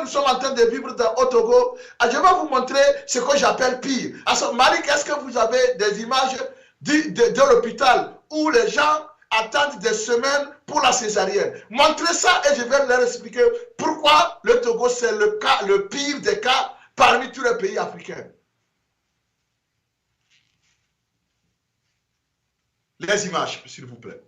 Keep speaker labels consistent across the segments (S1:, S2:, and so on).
S1: nous sommes en train de vivre au Togo, je vais vous montrer ce que j'appelle pire. Alors, Malik, est-ce que vous avez des images de l'hôpital où les gens attendent des semaines pour la césarienne? Montrez ça et je vais leur expliquer pourquoi le Togo, c'est le pire des cas parmi tous les pays africains. Les images, s'il vous plaît.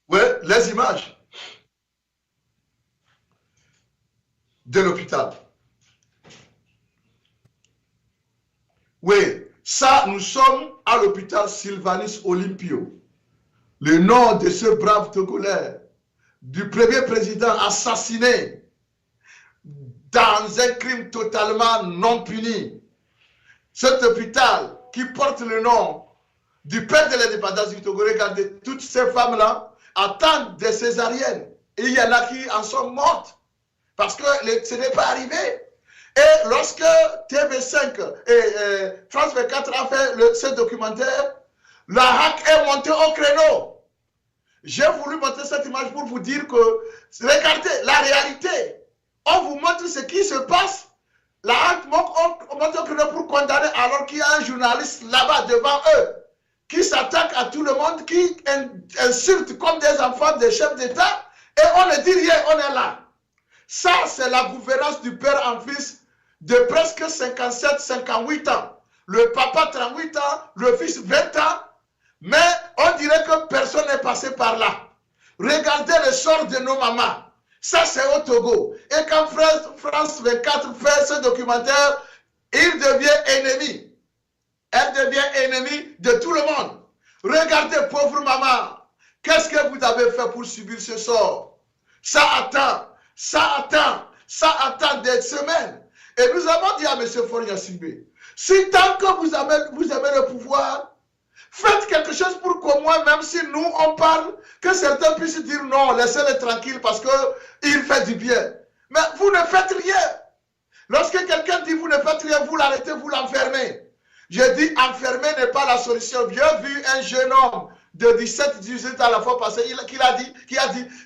S1: Oui, les images de l'hôpital. Oui, ça, nous sommes à l'hôpital Sylvanus Olympio. Le nom de ce brave Togolais, du premier président assassiné dans un crime totalement non puni. Cet hôpital qui porte le nom du père de l'indépendance du Togo, regardez, toutes ces femmes-là attendent des césariennes. Et il y en a qui en sont mortes parce que ce n'est pas arrivé. Et lorsque TV5 et France 24 a fait ce documentaire, la hack est montée au créneau. J'ai voulu montrer cette image pour vous dire que, regardez, la réalité, on vous montre ce qui se passe. La hack monte au créneau pour condamner alors qu'il y a un journaliste là-bas devant eux qui s'attaque à tout le monde, qui insulte comme des enfants des chefs d'État et on ne dit rien, on est là. Ça, c'est la gouvernance du père en fils de presque 57-58 ans. Le papa 38 ans, le fils 20 ans, mais on dirait que personne n'est passé par là. Regardez le sort de nos mamans. Ça, c'est au Togo. Et quand France 24 fait ce documentaire, il devient ennemi. Elle devient ennemie de tout le monde. Regardez, pauvre maman, qu'est-ce que vous avez fait pour subir ce sort? Ça attend des semaines. Et nous avons dit à M. Foria Sibé, si tant que vous avez le pouvoir, faites quelque chose pour qu'au moins, même si nous on parle, que certains puissent dire non, laissez-les tranquilles parce qu'il fait du bien. Mais vous ne faites rien. Lorsque quelqu'un dit vous ne faites rien, vous l'arrêtez, vous l'enfermez. Je dis enfermer n'est pas la solution. J'ai vu un jeune homme de 17-18 à la fois passée qui a dit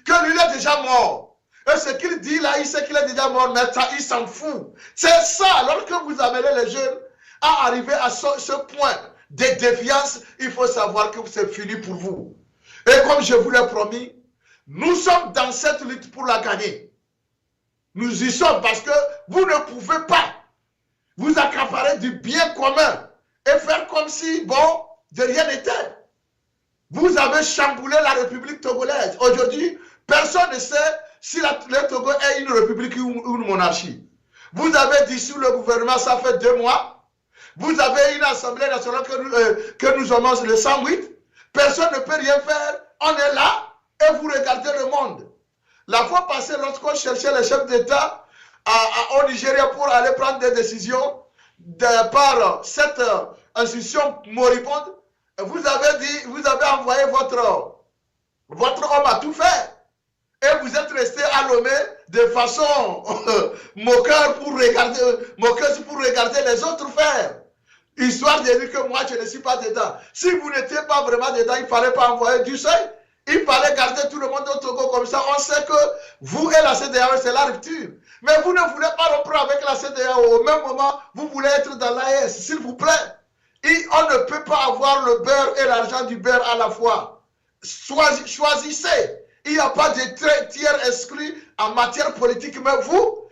S1: que lui il est déjà mort. Et ce qu'il dit là, il sait qu'il est déjà mort, mais ça, il s'en fout. C'est ça, lorsque vous amenez les jeunes à arriver à ce point de défiance, il faut savoir que c'est fini pour vous. Et comme je vous l'ai promis, nous sommes dans cette lutte pour la gagner. Nous y sommes parce que vous ne pouvez pas vous accaparer du bien commun et faire comme si, bon, de rien n'était. Vous avez chamboulé la République togolaise. Aujourd'hui, personne ne sait si le Togo est une république ou une monarchie. Vous avez dissous le gouvernement, ça fait 2 mois. Vous avez une assemblée nationale que nous avons le 108. Personne ne peut rien faire. On est là et vous regardez le monde. La fois passée, lorsqu'on cherchait les chefs d'État au Nigeria pour aller prendre des décisions par cette institution moribonde, vous avez envoyé votre homme à tout faire. Et vous êtes resté à Lomé de façon moqueuse pour regarder les autres faire. Histoire de dire que moi, je ne suis pas dedans. Si vous n'étiez pas vraiment dedans, il ne fallait pas envoyer du seuil. Il fallait garder tout le monde au Togo comme ça. On sait que vous et la CEDEAO, c'est la rupture. Mais vous ne voulez pas rompre avec la CEDEAO. Au même moment, vous voulez être dans l'AES, s'il vous plaît. Et on ne peut pas avoir le beurre et l'argent du beurre à la fois. Choisissez. Il n'y a pas de tiers exclus en matière politique. Mais vous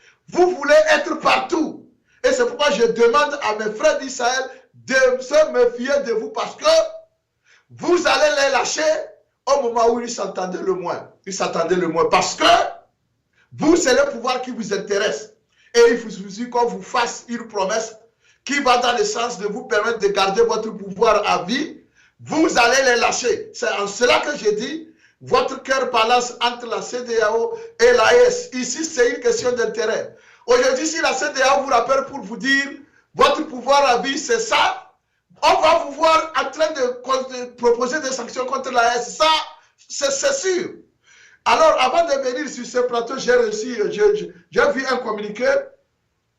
S1: voulez être partout. Et c'est pourquoi je demande à mes frères d'Israël de se méfier de vous parce que vous allez les lâcher au moment où ils s'entendaient le moins. Ils s'attendaient le moins parce que vous, c'est le pouvoir qui vous intéresse. Et il faut qu'on vous fasse une promesse qui va dans le sens de vous permettre de garder votre pouvoir à vie. Vous allez les lâcher. C'est en cela que je dis, votre cœur balance entre la CEDEAO et l'AES. Ici, c'est une question d'intérêt. Aujourd'hui, si la CEDEAO vous rappelle pour vous dire votre pouvoir à vie, c'est ça, on va vous voir en train de proposer des sanctions contre l'AES. Ça, c'est sûr. Alors, avant de venir sur ce plateau, j'ai vu un communiqué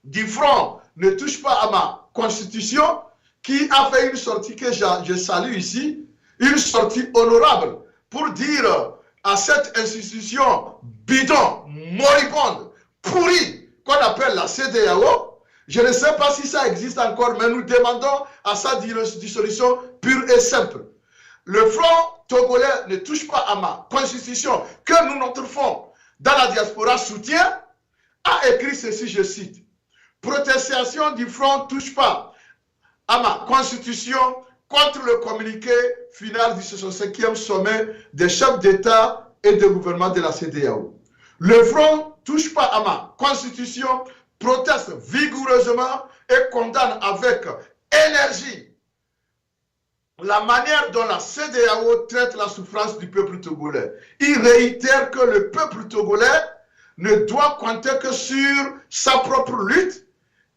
S1: du Front ne touche pas à ma constitution, qui a fait une sortie que je salue ici, une sortie honorable, pour dire à cette institution bidon, moribonde, pourrie, qu'on appelle la CEDEAO, je ne sais pas si ça existe encore, mais nous demandons à sa dissolution pure et simple. Le front togolais ne touche pas à ma constitution, que nous, notre front, dans la diaspora soutient, a écrit ceci, je cite, « Protestation du front ne touche pas à ma constitution contre le communiqué final du 65e sommet des chefs d'État et de gouvernement de la CEDEAO. Le front ne touche pas à ma constitution, proteste vigoureusement et condamne avec énergie la manière dont la CEDEAO traite la souffrance du peuple togolais. Il réitère que le peuple togolais ne doit compter que sur sa propre lutte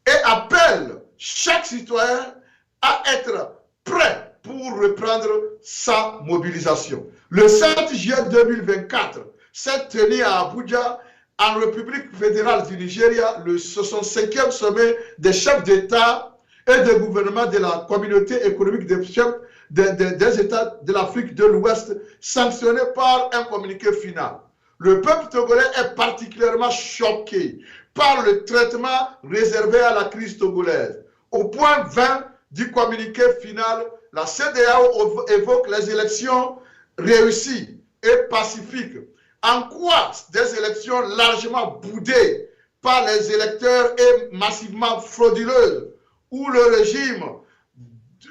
S1: et appelle chaque citoyen à être prêt pour reprendre sa mobilisation. Le 7 juillet 2024 s'est tenu à Abuja, en République fédérale du Nigeria, le 65e sommet des chefs d'État et de gouvernement de la communauté économique des chefs des États de l'Afrique de l'Ouest, sanctionné par un communiqué final. Le peuple togolais est particulièrement choqué par le traitement réservé à la crise togolaise. Au point 20 du communiqué final, la CEDEAO évoque les élections réussies et pacifiques. En quoi des élections largement boudées par les électeurs et massivement frauduleuses, où le régime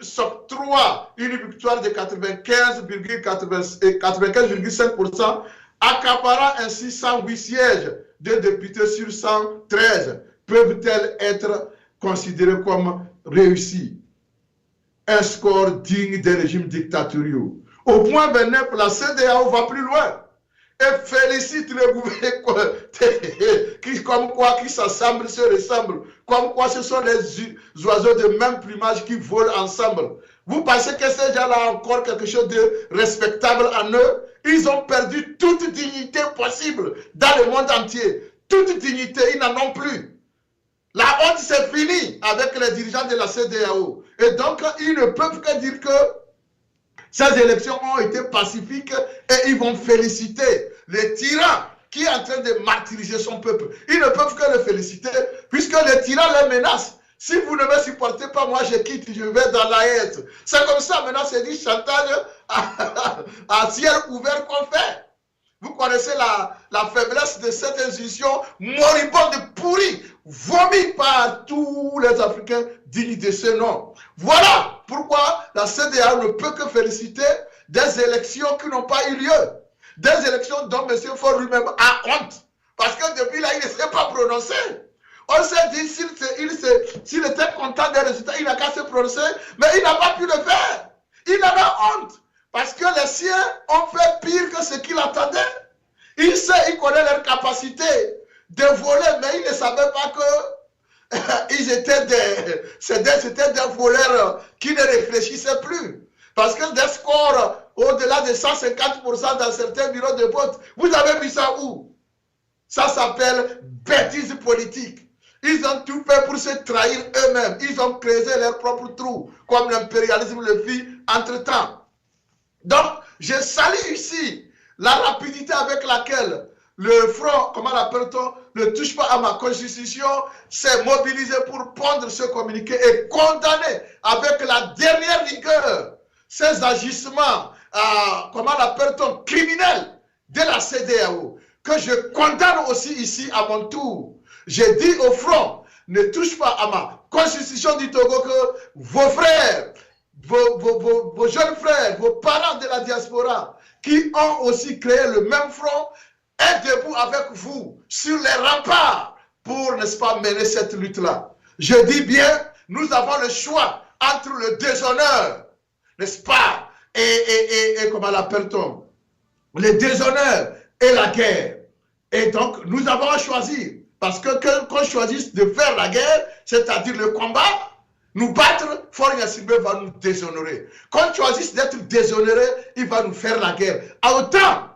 S1: s'octroie une victoire de 95,5%, accaparant ainsi 108 sièges de députés sur 113, peuvent-elles être considérées comme réussies? Un score digne des régimes dictatoriaux. Au point 29, la CEDEAO va plus loin et félicite le gouvernement comme quoi qui s'assemblent, se ressemblent, comme quoi ce sont les oiseaux de même plumage qui volent ensemble. Vous pensez que ces gens-là ont encore quelque chose de respectable en eux? Ils ont perdu toute dignité possible dans le monde entier. Toute dignité, ils n'en ont plus. La honte, c'est fini avec les dirigeants de la CEDEAO. Et donc, ils ne peuvent que dire que ces élections ont été pacifiques et ils vont féliciter les tyrans qui est en train de martyriser son peuple. Ils ne peuvent que le féliciter puisque les tyrans les menacent. Si vous ne me supportez pas, moi je quitte, je vais dans l'AES. C'est comme ça maintenant, c'est du chantage à ciel ouvert qu'on fait. Vous connaissez la faiblesse de cette institution moribonde, pourrie, vomi par tous les Africains dignes de ce nom. Voilà pourquoi la CEDEAO ne peut que féliciter des élections qui n'ont pas eu lieu. Des élections dont M. Faure lui-même a honte. Parce que depuis là, il ne s'est pas prononcé. On s'est dit, s'il était content des résultats, il n'a qu'à se prononcer, mais il n'a pas pu le faire. Il en a honte. Parce que les siens ont fait pire que ce qu'il attendait. Il sait, il connaît leur capacité de voler, mais il ne savait pas que c'était des voleurs qui ne réfléchissaient plus. Parce que des scores au-delà de 150% dans certains bureaux de vote, vous avez vu ça où? Ça s'appelle bêtise politique. Ils ont tout fait pour se trahir eux-mêmes. Ils ont creusé leur propre trou, comme l'impérialisme le fit entre-temps. Donc, je salue ici la rapidité avec laquelle le front, comment l'appelle-t-on, ne touche pas à ma constitution, s'est mobilisé pour pondre ce communiqué et condamner avec la dernière rigueur ces agissements, comment l'appelle-t-on, criminels de la CEDEAO, que je condamne aussi ici à mon tour. J'ai dit au front, ne touche pas à ma constitution du Togo, que vos frères, vos jeunes frères, vos parents de la diaspora, qui ont aussi créé le même front, est debout avec vous sur les remparts pour, n'est-ce pas, mener cette lutte-là. Je dis bien, nous avons le choix entre le déshonneur, n'est-ce pas, et comment l'appelle-t-on, le déshonneur et la guerre. Et donc, nous avons à choisir. Parce que qu'on choisisse de faire la guerre, c'est-à-dire le combat, nous battre, Faure Gnassingbé va nous déshonorer. Qu'on choisisse d'être déshonoré, il va nous faire la guerre. Autant